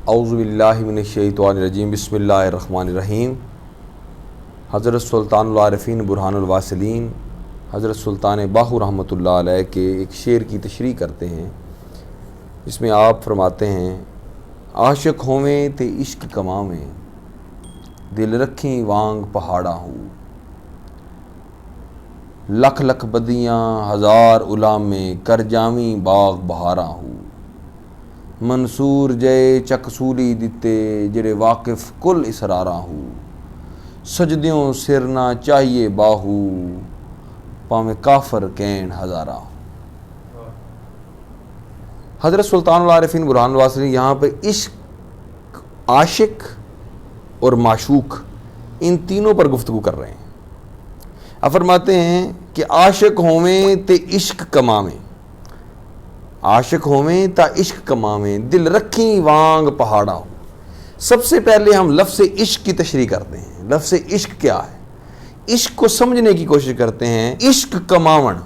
اعوذ باللہ من الشیطان الرجیم بسم اللہ الرحمن الرحیم۔ حضرت سلطان العارفین برہان الواصلین حضرت سلطان باہو رحمۃ اللہ علیہ کے ایک شعر کی تشریح کرتے ہیں، جس میں آپ فرماتے ہیں: عاشق ہوویں تے عشق کماویں، دل رکھیں وانگ پہاڑا ہوں، لکھ لکھ بدیاں ہزار علامیں، کر جاویں باغ بہارا ہوں، منصور جے چکسولی دتے جڑے واقف کل اسرارا ہوں، سجدیوں سر نہ چاہیے باہو، پاویں کافر کین ہزارا ہوں۔ حضرت سلطان العارفین برہان الواصلین یہاں پہ عشق، عاشق اور معشوق ان تینوں پر گفتگو کر رہے ہیں۔ اب فرماتے ہیں کہ عاشق ہوویں تے عشق کماویں، عاشق ہوویں تا عشق کماویں، دل رکھیں وانگ پہاڑا ہو۔ سب سے پہلے ہم لفظ عشق کی تشریح کرتے ہیں۔ لفظ عشق کیا ہے؟ عشق کو سمجھنے کی کوشش کرتے ہیں۔ عشق کماون،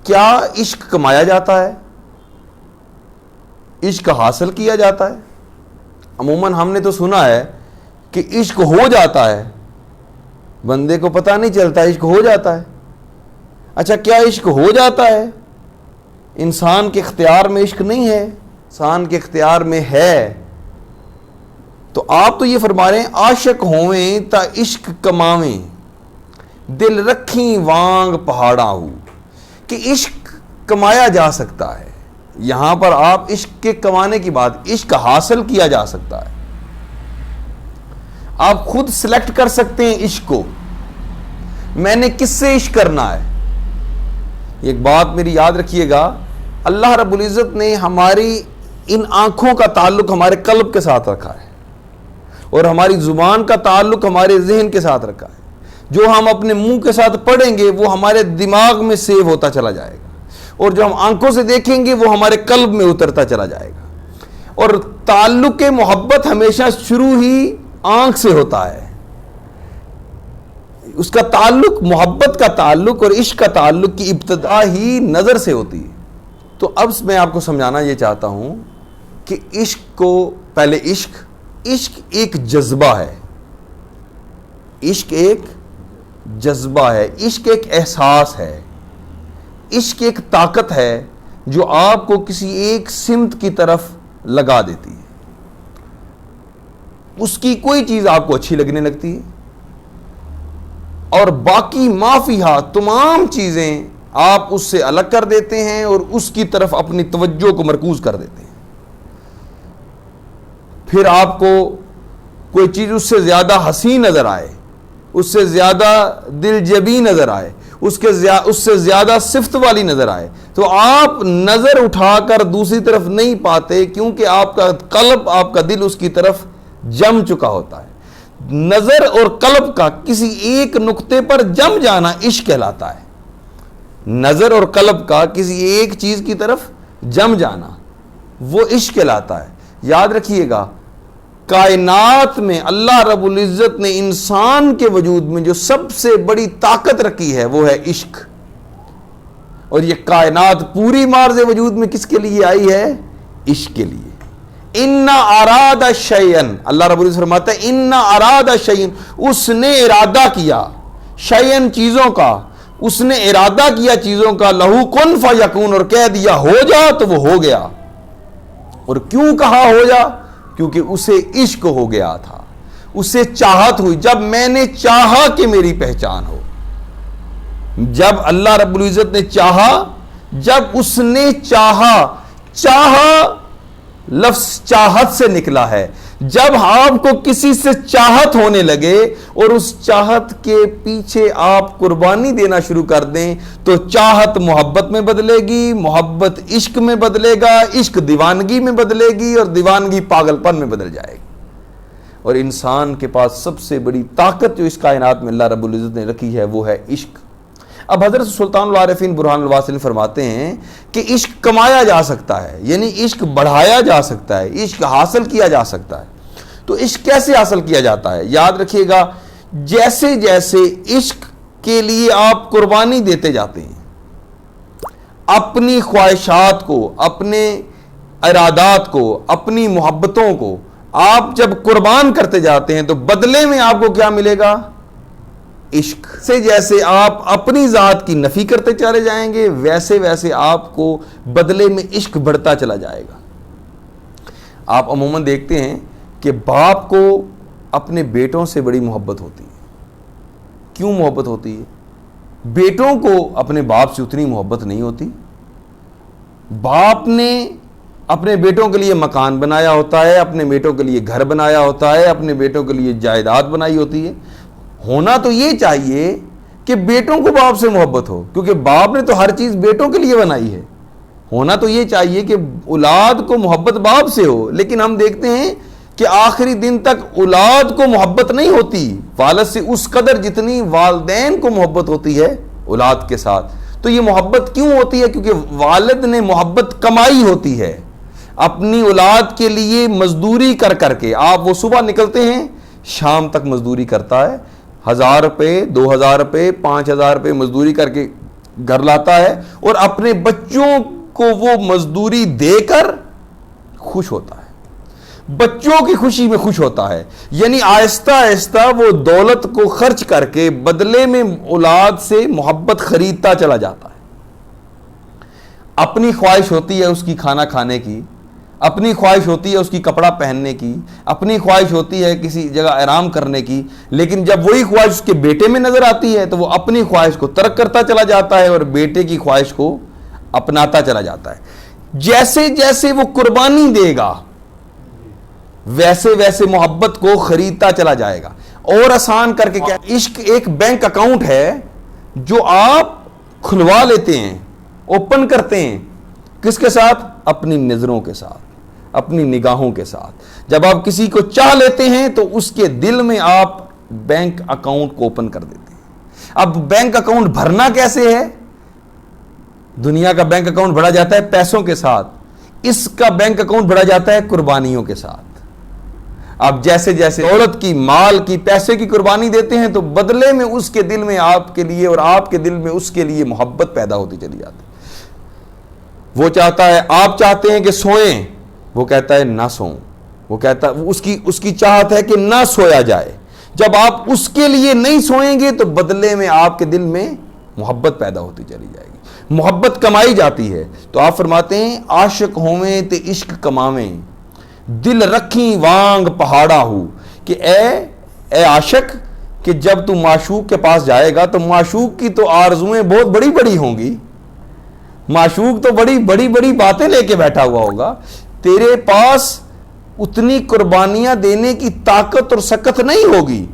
کیا عشق کمایا جاتا ہے؟ عشق حاصل کیا جاتا ہے؟ عموماً ہم نے تو سنا ہے کہ عشق ہو جاتا ہے، بندے کو پتہ نہیں چلتا عشق ہو جاتا ہے۔ اچھا، کیا عشق ہو جاتا ہے؟ انسان کے اختیار میں عشق نہیں ہے، انسان کے اختیار میں ہے۔ تو آپ تو یہ فرما رہے ہیں عاشق ہوویں تا عشق کماویں، دل رکھیں وانگ پہاڑا ہو، کہ عشق کمایا جا سکتا ہے۔ یہاں پر آپ عشق کے کمانے کی بات، عشق حاصل کیا جا سکتا ہے۔ آپ خود سلیکٹ کر سکتے ہیں عشق کو، میں نے کس سے عشق کرنا ہے۔ ایک بات میری یاد رکھیے گا، اللہ رب العزت نے ہماری ان آنکھوں کا تعلق ہمارے قلب کے ساتھ رکھا ہے، اور ہماری زبان کا تعلق ہمارے ذہن کے ساتھ رکھا ہے۔ جو ہم اپنے منہ کے ساتھ پڑھیں گے وہ ہمارے دماغ میں سیو ہوتا چلا جائے گا، اور جو ہم آنکھوں سے دیکھیں گے وہ ہمارے قلب میں اترتا چلا جائے گا۔ اور تعلق محبت ہمیشہ شروع ہی آنکھ سے ہوتا ہے، اس کا تعلق، محبت کا تعلق اور عشق کا تعلق کی ابتدا ہی نظر سے ہوتی ہے۔ تو اب میں آپ کو سمجھانا یہ چاہتا ہوں کہ عشق کو، پہلے عشق ایک جذبہ ہے، عشق ایک جذبہ ہے، عشق ایک احساس ہے، عشق ایک طاقت ہے جو آپ کو کسی ایک سمت کی طرف لگا دیتی ہے۔ اس کی کوئی چیز آپ کو اچھی لگنے لگتی ہے، اور باقی معافیہ تمام چیزیں آپ اس سے الگ کر دیتے ہیں اور اس کی طرف اپنی توجہ کو مرکوز کر دیتے ہیں۔ پھر آپ کو کوئی چیز اس سے زیادہ حسین نظر آئے، اس سے زیادہ دل جبی نظر آئے، اس سے زیادہ صفت والی نظر آئے، تو آپ نظر اٹھا کر دوسری طرف نہیں پاتے، کیونکہ آپ کا قلب، آپ کا دل اس کی طرف جم چکا ہوتا ہے۔ نظر اور قلب کا کسی ایک نقطے پر جم جانا عشق کہلاتا ہے۔ نظر اور قلب کا کسی ایک چیز کی طرف جم جانا وہ عشق کہلاتا ہے۔ یاد رکھیے گا، کائنات میں اللہ رب العزت نے انسان کے وجود میں جو سب سے بڑی طاقت رکھی ہے وہ ہے عشق، اور یہ کائنات پوری مارز وجود میں کس کے لیے آئی ہے؟ عشق کے لیے۔ اِنَّ اراد شیئن، اللہ رب العزت فرماتا ہے اِنَّ اراد شیئن، اس نے ارادہ کیا، شیئن چیزوں کا، اس نے ارادہ کیا چیزوں کا، لہو کن فیکون، اور کہہ دیا ہو جا تو وہ ہو گیا۔ اور کیوں کہا ہو جا؟ کیونکہ اسے عشق ہو گیا تھا، اسے چاہت ہوئی۔ جب میں نے چاہا کہ میری پہچان ہو، جب اللہ رب العزت نے چاہا، جب اس نے چاہا، چاہا لفظ چاہت سے نکلا ہے۔ جب آپ کو کسی سے چاہت ہونے لگے اور اس چاہت کے پیچھے آپ قربانی دینا شروع کر دیں، تو چاہت محبت میں بدلے گی، محبت عشق میں بدلے گا، عشق دیوانگی میں بدلے گی، اور دیوانگی پاگل پن میں بدل جائے گی۔ اور انسان کے پاس سب سے بڑی طاقت جو اس کائنات میں اللہ رب العزت نے رکھی ہے وہ ہے عشق۔ اب حضرت سلطان العارفین برہان الواصلین فرماتے ہیں کہ عشق کمایا جا سکتا ہے، یعنی عشق بڑھایا جا سکتا ہے، عشق حاصل کیا جا سکتا ہے۔ تو عشق کیسے حاصل کیا جاتا ہے؟ یاد رکھیے گا، جیسے جیسے عشق کے لیے آپ قربانی دیتے جاتے ہیں، اپنی خواہشات کو، اپنے ارادات کو، اپنی محبتوں کو آپ جب قربان کرتے جاتے ہیں تو بدلے میں آپ کو کیا ملے گا؟ عشق سے جیسے آپ اپنی ذات کی نفی کرتے چلے جائیں گے ویسے ویسے آپ کو بدلے میں عشق بڑھتا چلا جائے گا۔ آپ عموماً دیکھتے ہیں کہ باپ کو اپنے بیٹوں سے بڑی محبت ہوتی ہے۔ کیوں محبت ہوتی ہے؟ بیٹوں کو اپنے باپ سے اتنی محبت نہیں ہوتی۔ باپ نے اپنے بیٹوں کے لیے مکان بنایا ہوتا ہے، اپنے بیٹوں کے لیے گھر بنایا ہوتا ہے، اپنے بیٹوں کے لیے جائیداد بنائی ہوتی ہے۔ ہونا تو یہ چاہیے کہ بیٹوں کو باپ سے محبت ہو، کیونکہ باپ نے تو ہر چیز بیٹوں کے لیے بنائی ہے۔ ہونا تو یہ چاہیے کہ اولاد کو محبت باپ سے ہو، لیکن ہم دیکھتے ہیں کہ آخری دن تک اولاد کو محبت نہیں ہوتی والد سے اس قدر جتنی والدین کو محبت ہوتی ہے اولاد کے ساتھ۔ تو یہ محبت کیوں ہوتی ہے؟ کیونکہ والد نے محبت کمائی ہوتی ہے اپنی اولاد کے لیے، مزدوری کر کر کے۔ آپ وہ صبح نکلتے ہیں، شام تک مزدوری کرتا ہے، 1000 روپے 2000 روپے 5000 روپے مزدوری کر کے گھر لاتا ہے، اور اپنے بچوں کو وہ مزدوری دے کر خوش ہوتا ہے، بچوں کی خوشی میں خوش ہوتا ہے۔ یعنی آہستہ آہستہ وہ دولت کو خرچ کر کے بدلے میں اولاد سے محبت خریدتا چلا جاتا ہے۔ اپنی خواہش ہوتی ہے اس کی کھانا کھانے کی، اپنی خواہش ہوتی ہے اس کی کپڑا پہننے کی، اپنی خواہش ہوتی ہے کسی جگہ آرام کرنے کی، لیکن جب وہی خواہش اس کے بیٹے میں نظر آتی ہے تو وہ اپنی خواہش کو ترک کرتا چلا جاتا ہے اور بیٹے کی خواہش کو اپناتا چلا جاتا ہے۔ جیسے جیسے وہ قربانی دے گا ویسے ویسے محبت کو خریدتا چلا جائے گا۔ اور آسان کر کے کیا، عشق ایک بینک اکاؤنٹ ہے جو آپ کھلوا لیتے ہیں، اوپن کرتے ہیں، کس کے ساتھ؟ اپنی نظروں کے ساتھ، اپنی نگاہوں کے ساتھ۔ جب آپ کسی کو چاہ لیتے ہیں تو اس کے دل میں آپ بینک اکاؤنٹ کو اوپن کر دیتے ہیں۔ اب بینک اکاؤنٹ بھرنا کیسے ہے؟ دنیا کا بینک اکاؤنٹ بھرا جاتا ہے پیسوں کے ساتھ، اس کا بینک اکاؤنٹ بھرا جاتا ہے قربانیوں کے ساتھ۔ اب جیسے جیسے دولت کی، مال کی، پیسے کی قربانی دیتے ہیں تو بدلے میں اس کے دل میں آپ کے لیے اور آپ کے دل میں اس کے لیے محبت پیدا ہوتی چلی جاتی ہے۔ وہ چاہتا ہے، آپ چاہتے ہیں کہ سوئیں، وہ کہتا ہے نہ سوؤں، وہ کہتا ہے اس کی چاہت ہے کہ نہ سویا جائے۔ جب آپ اس کے لیے نہیں سوئیں گے تو بدلے میں آپ کے دل میں محبت پیدا ہوتی چلی جائے گی، محبت کمائی جاتی ہے۔ تو آپ فرماتے ہیں عاشق ہوویں تے عشق کماویں، دل رکھیں وانگ پہاڑا ہو، کہ اے عاشق، کہ جب تو معشوق کے پاس جائے گا تو معشوق کی تو آرزویں بہت بڑی بڑی ہوں گی، معشوق تو بڑی بڑی بڑی باتیں لے کے بیٹھا ہوا ہوگا، تیرے پاس اتنی قربانیاں دینے کی طاقت اور سکت نہیں ہوگی،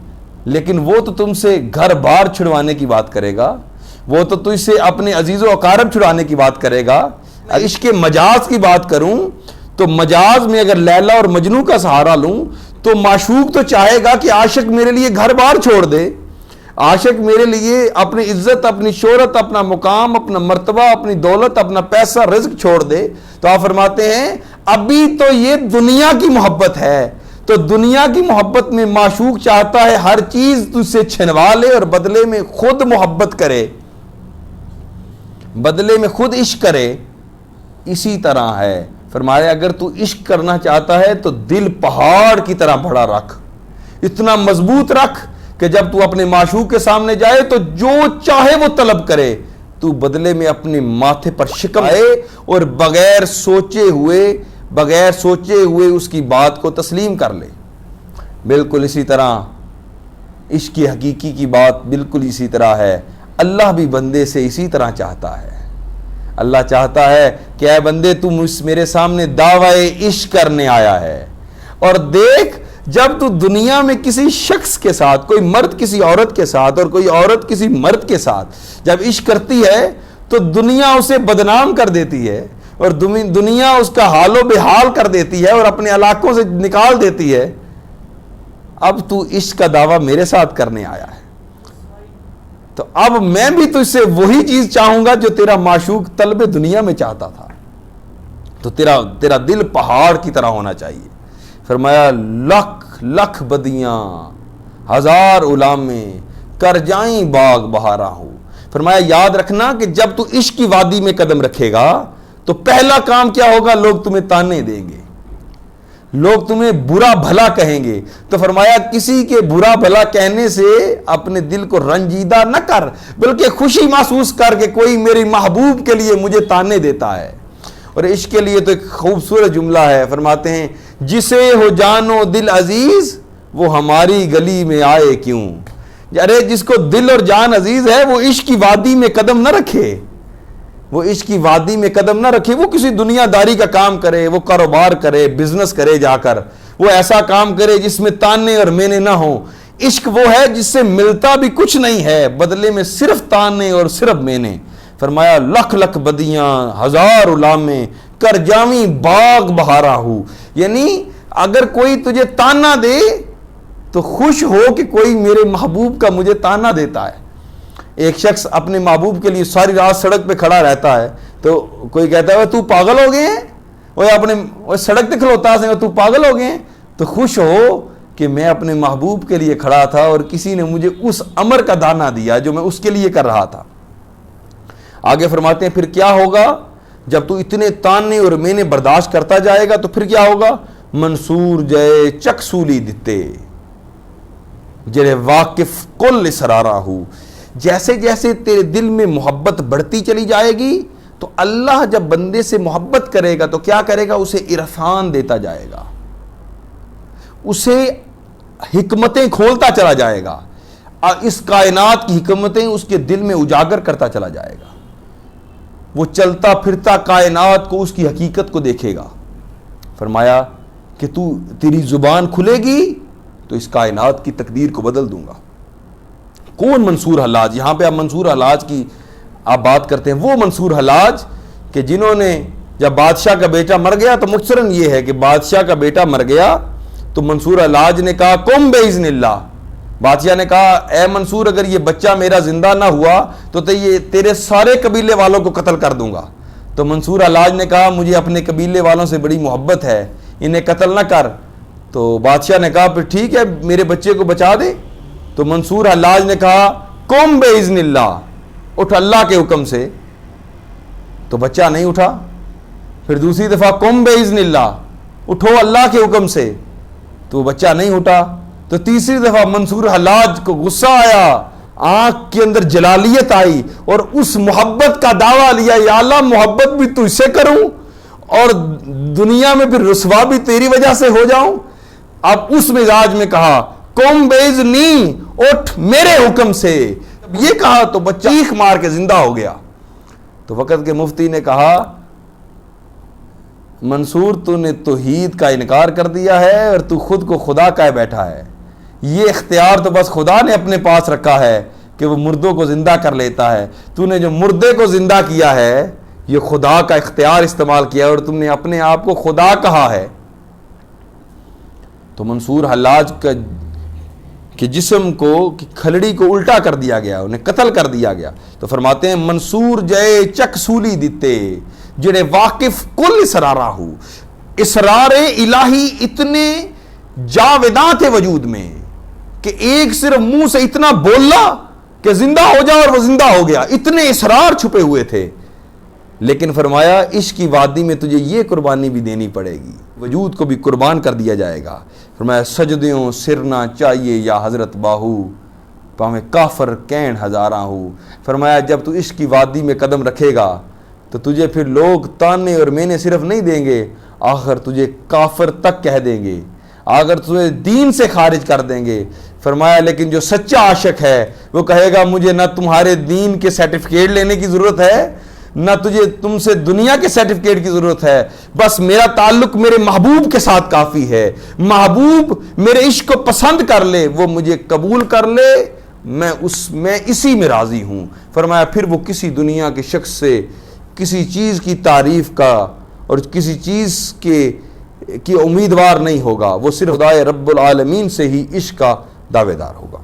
لیکن وہ تو تم سے گھر بار چھڑوانے کی بات کرے گا، وہ تو تجھ سے اپنے عزیز و اقارب چھڑانے کی بات کرے گا۔ عشق مجاز کی بات کروں تو مجاز میں اگر لیلا اور مجنو کا سہارا لوں تو معشوق تو چاہے گا کہ عاشق میرے لیے گھر بار چھوڑ دے، عاشق میرے لیے اپنی عزت، اپنی شہرت، اپنا مقام، اپنا مرتبہ، اپنی دولت، اپنا پیسہ، رزق چھوڑ دے۔ تو آپ فرماتے ہیں ابھی تو یہ دنیا کی محبت ہے، تو دنیا کی محبت میں معشوق چاہتا ہے ہر چیز تجھ سے چھنوا لے اور بدلے میں خود محبت کرے، بدلے میں خود عشق کرے۔ اسی طرح ہے، فرمایا اگر تو عشق کرنا چاہتا ہے تو دل پہاڑ کی طرح بڑا رکھ، اتنا مضبوط رکھ کہ جب تو اپنے معشوق کے سامنے جائے تو جو چاہے وہ طلب کرے، تو بدلے میں اپنے ماتھے پر شکم آئے اور بغیر سوچے ہوئے اس کی بات کو تسلیم کر لے۔ بالکل اسی طرح عشق حقیقی کی بات بالکل اسی طرح ہے۔ اللہ بھی بندے سے اسی طرح چاہتا ہے۔ اللہ چاہتا ہے کہ اے بندے تم میرے سامنے دعوی عشق کرنے آیا ہے، اور دیکھ جب تو دنیا میں کسی شخص کے ساتھ، کوئی مرد کسی عورت کے ساتھ اور کوئی عورت کسی مرد کے ساتھ جب عشق کرتی ہے تو دنیا اسے بدنام کر دیتی ہے اور دنیا اس کا حال و بحال کر دیتی ہے اور اپنے علاقوں سے نکال دیتی ہے۔ اب تو عشق کا دعویٰ میرے ساتھ کرنے آیا ہے تو اب میں بھی تجھ سے وہی چیز چاہوں گا جو تیرا معشوق طلب دنیا میں چاہتا تھا، تو تیرا دل پہاڑ کی طرح ہونا چاہیے۔ فرمایا لکھ لکھ بدیاں ہزار غلامیں کر جائیں باغ بہارا ہو۔ فرمایا یاد رکھنا کہ جب تو عشق کی وادی میں قدم رکھے گا تو پہلا کام کیا ہوگا؟ لوگ تمہیں تانے دیں گے، لوگ تمہیں برا بھلا کہیں گے، تو فرمایا کسی کے برا بھلا کہنے سے اپنے دل کو رنجیدہ نہ کر، بلکہ خوشی محسوس کر کہ کوئی میری محبوب کے لیے مجھے تانے دیتا ہے۔ اور عشق کے لیے تو ایک خوبصورت جملہ ہے، فرماتے ہیں جسے ہو جان و دل عزیز وہ ہماری گلی میں آئے کیوں۔ ارے جس کو دل اور جان عزیز ہے وہ عشق کی وادی میں قدم نہ رکھے، وہ عشق کی وادی میں قدم نہ رکھے، وہ کسی دنیا داری کا کام کرے، وہ کاروبار کرے، بزنس کرے، جا کر وہ ایسا کام کرے جس میں تانے اور مینے نہ ہوں۔ عشق وہ ہے جس سے ملتا بھی کچھ نہیں ہے، بدلے میں صرف تانے اور صرف مینے۔ فرمایا لکھ لکھ بدیاں ہزار علامے کر جامی باغ بہارا ہوں، یعنی اگر کوئی تجھے تانا دے تو خوش ہو کہ کوئی میرے محبوب کا مجھے تانا دیتا ہے۔ ایک شخص اپنے محبوب کے لیے ساری رات سڑک پہ کھڑا رہتا ہے، تو کوئی کہتا ہے تو پاگل ہو گئے ہیں، وہ اپنے سڑک پہ کھلوتا ہے تو پاگل ہو گئے ہیں، تو خوش ہو کہ میں اپنے محبوب کے لیے کھڑا تھا اور کسی نے مجھے اس امر کا دانا دیا جو میں اس کے لیے کر رہا تھا۔ آگے فرماتے ہیں پھر کیا ہوگا جب تو اتنے تانے اور مینے برداشت کرتا جائے گا، تو پھر کیا ہوگا؟ منصور جے چک سولی دتے جڑے واقف کل اسرارا ہو، جیسے جیسے تیرے دل میں محبت بڑھتی چلی جائے گی تو اللہ جب بندے سے محبت کرے گا تو کیا کرے گا؟ اسے عرفان دیتا جائے گا، اسے حکمتیں کھولتا چلا جائے گا، اس کائنات کی حکمتیں اس کے دل میں اجاگر کرتا چلا جائے گا، وہ چلتا پھرتا کائنات کو اس کی حقیقت کو دیکھے گا۔ فرمایا کہ تیری زبان کھلے گی تو اس کائنات کی تقدیر کو بدل دوں گا۔ کون منصور حلاج؟ یہاں پہ آپ منصور حلاج کی آپ بات کرتے ہیں، وہ منصور حلاج کہ جنہوں نے جب بادشاہ کا بیٹا مر گیا، تو مختصراً یہ ہے کہ بادشاہ کا بیٹا مر گیا تو منصور حلاج نے کہا قم باذن اللہ، بادشاہ نے کہا اے منصور اگر یہ بچہ میرا زندہ نہ ہوا تو یہ تیرے سارے قبیلے والوں کو قتل کر دوں گا۔ تو منصور حلاج نے کہا مجھے اپنے قبیلے والوں سے بڑی محبت ہے، انہیں قتل نہ کر۔ تو بادشاہ نے کہا پھر ٹھیک ہے میرے بچے کو بچا دے۔ تو منصور حلاج نے کہا قم باذن اللہ، اٹھ اللہ کے حکم سے، تو بچہ نہیں اٹھا۔ پھر دوسری دفعہ قم باذن اللہ، اٹھو اللہ کے حکم سے، تو بچہ نہیں اٹھا۔ تو تیسری دفعہ منصور حلاج کو غصہ آیا، آنکھ کے اندر جلالیت آئی اور اس محبت کا دعویٰ لیا، یا اللہ محبت بھی تجھ سے کروں اور دنیا میں پھر رسوا بھی تیری وجہ سے ہو جاؤں۔ اب اس مزاج میں کہا قم باذنی، اٹھ میرے حکم سے۔ یہ کہا تو بچہ چیخ مار کے زندہ ہو گیا۔ تو وقت کے مفتی نے کہا منصور تو نے توحید کا انکار کر دیا ہے اور تو خود کو خدا کہہ بیٹھا ہے، یہ اختیار تو بس خدا نے اپنے پاس رکھا ہے کہ وہ مردوں کو زندہ کر لیتا ہے، تو نے جو مردے کو زندہ کیا ہے یہ خدا کا اختیار استعمال کیا اور تم نے اپنے آپ کو خدا کہا ہے۔ تو منصور حلاج کے جسم کو کھلڑی کو الٹا کر دیا گیا، انہیں قتل کر دیا گیا۔ تو فرماتے ہیں منصور جے چک سولی دیتے جڑے واقف کل اسرارا ہو، اسرار الہی اتنے جاوداں تھے وجود میں کہ ایک صرف منہ سے اتنا بولا کہ زندہ ہو جا اور وہ زندہ ہو گیا، اتنے اسرار چھپے ہوئے تھے۔ لیکن فرمایا عشق کی وادی میں تجھے یہ قربانی بھی دینی پڑے گی، وجود کو بھی قربان کر دیا جائے گا۔ فرمایا سجدیوں سرنا چاہیے یا حضرت باہو، پاویں کافر کین ہزاراں ہو۔ فرمایا جب تو عشق کی وادی میں قدم رکھے گا تو تجھے پھر لوگ تانے اور مینے صرف نہیں دیں گے، آخر تجھے کافر تک کہہ دیں گے، اگر تجھے دین سے خارج کر دیں گے۔ فرمایا لیکن جو سچا عاشق ہے وہ کہے گا مجھے نہ تمہارے دین کے سرٹیفکیٹ لینے کی ضرورت ہے، نہ تم سے دنیا کے سرٹیفکیٹ کی ضرورت ہے، بس میرا تعلق میرے محبوب کے ساتھ کافی ہے، محبوب میرے عشق کو پسند کر لے، وہ مجھے قبول کر لے، میں اسی میں راضی ہوں۔ فرمایا پھر وہ کسی دنیا کے شخص سے کسی چیز کی تعریف کا اور کسی چیز کی امیدوار نہیں ہوگا، وہ صرف خدائے رب العالمین سے ہی عشق کا دعوے دار ہوگا۔